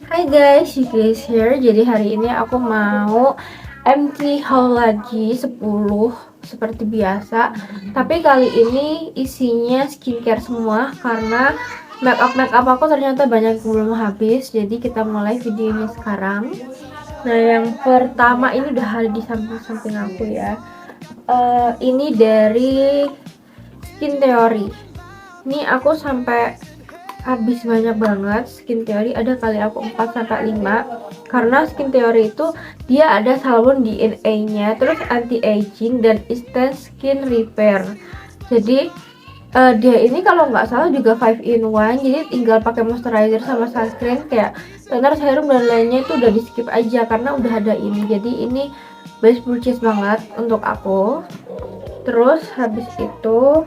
Hai guys, you guys here. Jadi hari ini aku mau empty haul lagi 10 seperti biasa. Tapi kali ini isinya skincare semua karena make up aku ternyata banyak yang belum habis. Jadi kita mulai videonya sekarang. Nah, yang pertama ini udah ada di samping-samping aku ya. Ini dari Skin Theory. Ini aku sampai habis banyak banget. Skin Theory ada kali aku 4 sampai 5 karena Skin Theory itu dia ada salmon DNA nya, terus anti aging dan instant skin repair. Jadi dia ini kalau nggak salah juga 5 in 1, jadi tinggal pakai moisturizer sama sunscreen kayak toner, serum dan lainnya itu udah di skip aja karena udah ada ini. Jadi ini best purchase banget untuk aku. Terus habis itu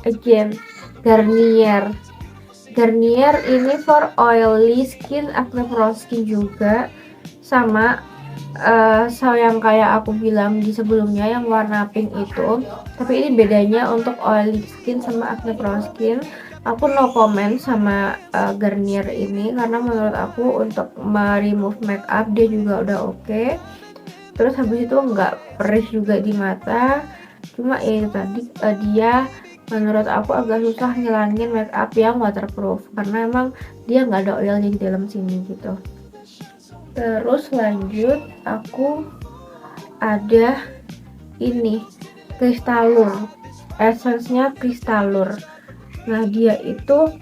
again Garnier ini for oily skin, acne prone skin juga, sama yang kayak aku bilang di sebelumnya yang warna pink itu. Tapi ini bedanya untuk oily skin sama acne prone skin. Aku no comment sama Garnier ini karena menurut aku untuk remove makeup dia juga udah oke. Terus habis itu nggak perih juga di mata. Cuma itu tadi dia menurut aku agak susah ngilangin makeup yang waterproof karena emang dia nggak ada oilnya di dalam sini gitu. Terus lanjut aku ada ini Cristallure, essence-nya Cristallure. Nah dia itu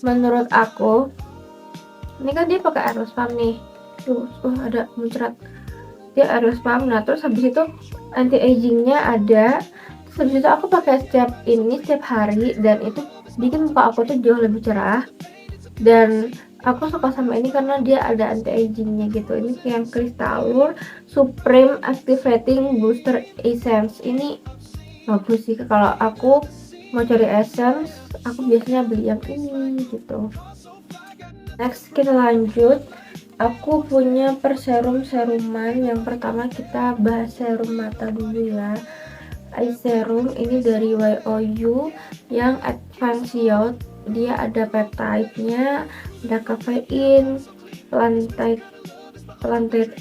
menurut aku ini kan dia pakai airless pump nih. Ada muncrat, dia airless pump. Nah terus habis itu anti agingnya ada. Habis itu aku pakai setiap hari dan itu bikin muka aku tuh jauh lebih cerah, dan aku suka sama ini karena dia ada anti agingnya gitu. Ini yang Cristallure Supreme Activating Booster Essence. Ini bagus sih kalau aku mau cari essence, aku biasanya beli yang ini gitu. Next kita lanjut, aku punya seruman. Yang pertama kita bahas serum mata dulu ya. Eye serum ini dari YOU yang Advanced Youth. Dia ada peptide-nya, ada kafein, plantain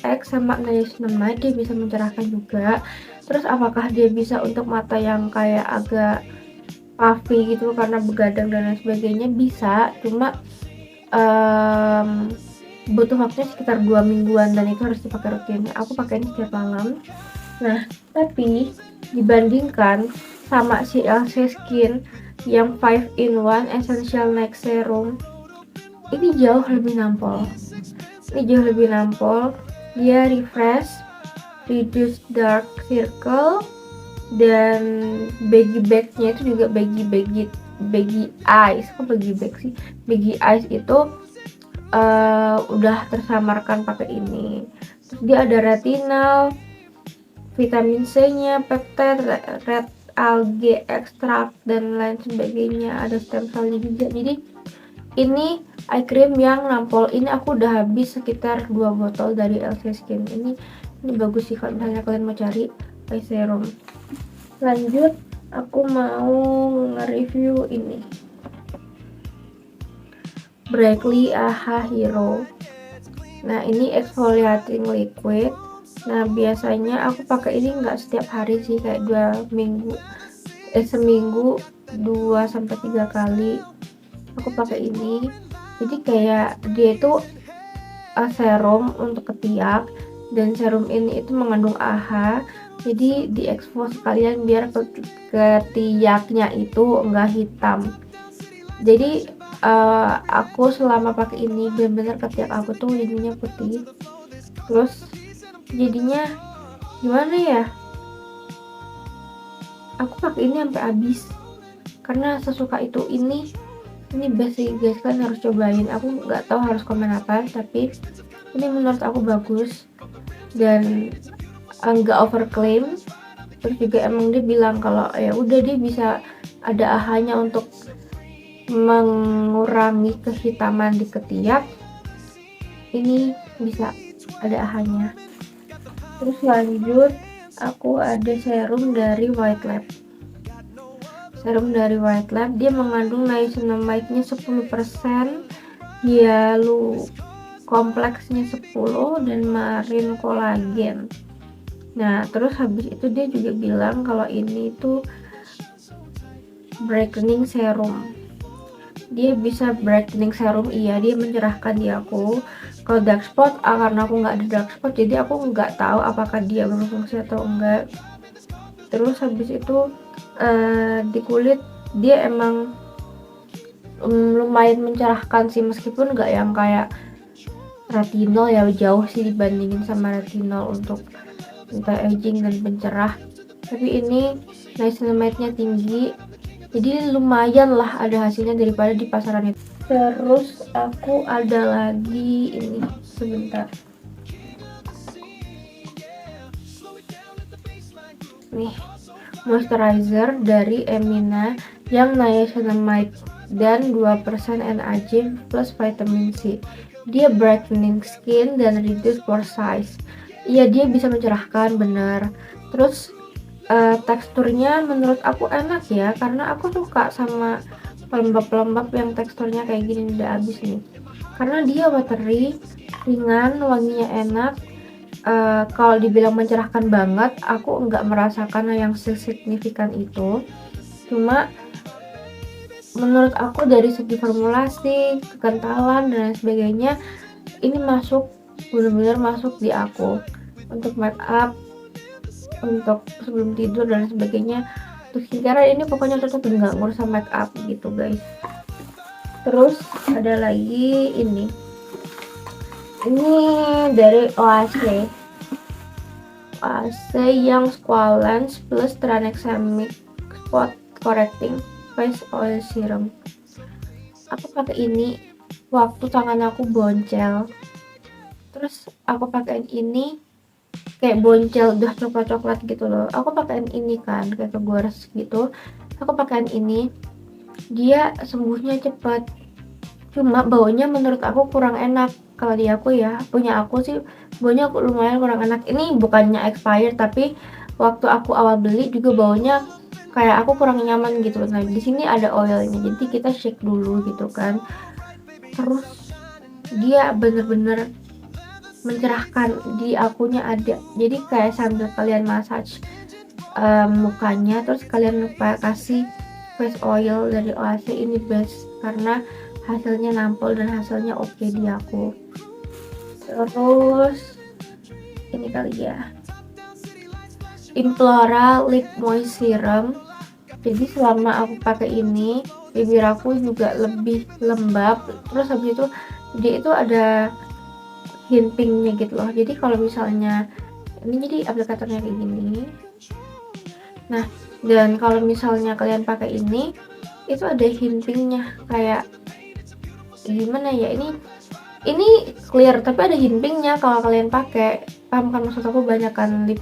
X sama niacinamide. Dia bisa mencerahkan juga. Terus apakah dia bisa untuk mata yang kayak agak puffy gitu karena begadang dan lain sebagainya? Bisa, cuma butuh waktunya sekitar 2 mingguan dan itu harus dipakai rutin. Aku pakai ini setiap malam. Nah, tapi dibandingkan sama si LC Skin yang 5 in 1 Essential Night Serum, ini jauh lebih nampol. Dia refresh, reduce dark circle, dan baggy bagnya itu juga baggy eyes. Kok baggy bag sih? Baggy eyes itu udah tersamarkan pakai ini. Terus dia ada retinal, vitamin C-nya, peptide, red algae extract dan lain sebagainya. Ada stem cell-nya juga. Jadi ini eye cream yang nampol. Ini aku udah habis sekitar 2 botol dari LC Skin. Ini bagus sih kalau misalnya kalian mau cari eye serum. Lanjut, aku mau nge-review ini Brightly AHA Hero. Nah ini exfoliating liquid. Nah biasanya aku pakai ini nggak setiap hari sih, kayak seminggu 2-3 kali aku pakai ini. Jadi kayak dia itu serum untuk ketiak, dan serum ini itu mengandung AHA, jadi diekspos sekalian biar ketiaknya itu enggak hitam. Jadi aku selama pakai ini benar-benar ketiak aku tuh jadinya putih. Terus jadinya gimana ya, aku pakai ini sampai habis karena sesuka itu. Ini best sih guys, kalian harus cobain. Aku nggak tahu harus komen apa, tapi ini menurut aku bagus dan nggak overclaim. Terus juga emang dia bilang kalau ya udah dia bisa ada AHA-nya untuk mengurangi kehitaman di ketiak. Ini bisa ada AHA-nya. Terus lanjut aku ada serum dari White Lab. serum dari White Lab. Dia mengandung niacinamide-nya 10%, hialu kompleksnya 10, dan marine kolagen. Nah, terus habis itu dia juga bilang kalau ini tuh brightening serum. Dia bisa brightening serum, iya, dia mencerahkan di aku. Kalau dark spot, karena aku nggak ada dark spot, jadi aku nggak tahu apakah dia berfungsi atau enggak. Terus habis itu di kulit dia emang lumayan mencerahkan sih, meskipun nggak yang kayak retinol ya, jauh sih dibandingin sama retinol untuk anti-aging dan pencerah. Tapi ini niacinamide-nya tinggi, jadi lumayan lah ada hasilnya daripada di pasaran itu. Terus aku ada lagi ini, sebentar nih, moisturizer dari Emina yang niacinamide dan 2% NAC plus vitamin C. Dia brightening skin dan reduce pore size. Iya, dia bisa mencerahkan, bener. Terus teksturnya menurut aku enak ya, karena aku suka sama pelembab-pelembab yang teksturnya kayak gini. Udah habis nih, karena dia watery, ringan, wanginya enak. Kalau dibilang mencerahkan banget, aku nggak merasakan yang sesignifikan itu. Cuma menurut aku dari segi formulasi, kekentalan, dan lain sebagainya, ini masuk, benar-benar masuk di aku. Untuk make up, untuk sebelum tidur dan sebagainya. Untuk skincare ini pokoknya cocok, nggak ngurus sama make up gitu guys. Terus ada lagi ini dari Oase yang Squalane plus Tranexamic Spot Correcting Face Oil Serum. Aku pakai ini waktu tangan aku boncel, terus aku pakein ini kayak boncel udah coklat-coklat gitu loh. Aku pakein ini kan kayak kegores gitu, aku pakein ini, dia sembuhnya cepet. Cuma baunya menurut aku kurang enak. Kalau di aku ya, punya aku sih baunya lumayan kurang enak. Ini bukannya expired, tapi waktu aku awal beli juga baunya kayak aku kurang nyaman gitu. Nah, di sini ada oilnya, jadi kita shake dulu gitu kan. Terus dia bener-bener mencerahkan, di akunya ada. Jadi kayak sambil kalian massage mukanya, terus kalian kasih face oil dari Oase, ini best karena hasilnya nampol dan hasilnya oke di aku. Terus ini kali ya, Implora Lip Moist Serum. Jadi selama aku pakai ini, bibir aku juga lebih lembab. Terus habis itu dia itu ada hint pinknya gitu loh. Jadi kalau misalnya ini, jadi aplikatornya kayak gini. Nah, dan kalau misalnya kalian pakai ini, itu ada hint pinknya, kayak gimana ya, ini clear tapi ada hint pinknya kalau kalian pakai. Paham kan maksud aku? Banyak kan lip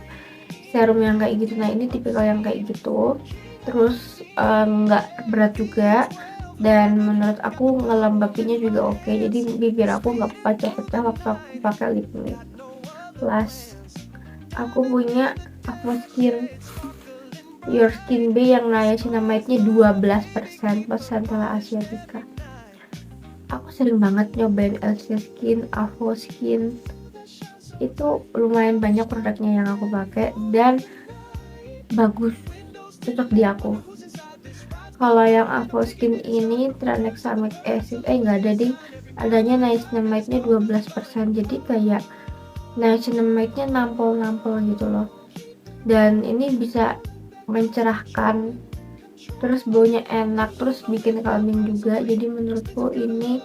serum yang kayak gitu. Nah, ini tipikal yang kayak gitu. Terus nggak berat juga, dan menurut aku ngelembapinya juga oke. Jadi bibir aku nggak pecah-pecah waktu aku pakai lip plus. Aku punya Aquaskin Your Skin Bay yang niacinamide-nya 12% plus Centella Asiatica. Aku sering banget nyobain LC Skin, Avo Skin, itu lumayan banyak produknya yang aku pakai dan bagus, cocok di aku. Kalau yang Avo Skin ini tranexamic acid nggak ada deh, adanya niacinamide-nya 12%, jadi kayak niacinamide-nya nampol-nampol gitu loh. Dan ini bisa mencerahkan, terus baunya enak, terus bikin calming juga. Jadi menurutku ini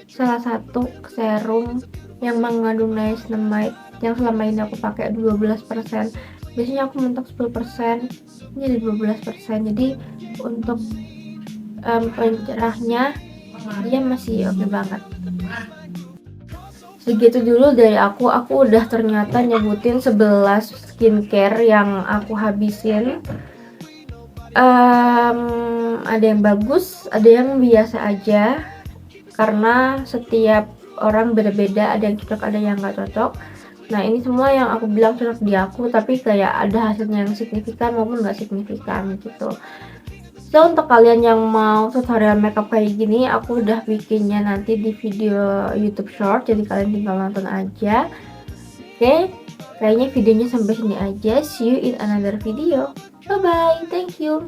salah satu serum yang mengandung niacinamide yang selama ini aku pakai 12%. Biasanya aku mentok 10%, ini ada 12%. Jadi untuk pencerahnya dia masih oke banget. Segitu dulu dari aku udah ternyata nyebutin 11 skincare yang aku habisin. Ada yang bagus, ada yang biasa aja, karena setiap orang beda-beda, ada yang cocok, ada yang nggak cocok. Nah, ini semua yang aku bilang cocok di aku, tapi kayak ada hasilnya yang signifikan maupun nggak signifikan gitu. So untuk kalian yang mau tutorial makeup kayak gini, aku udah bikinnya nanti di video YouTube short, jadi kalian tinggal nonton aja. Oke, kayaknya videonya sampai sini aja. See you in another video. Bye bye, thank you.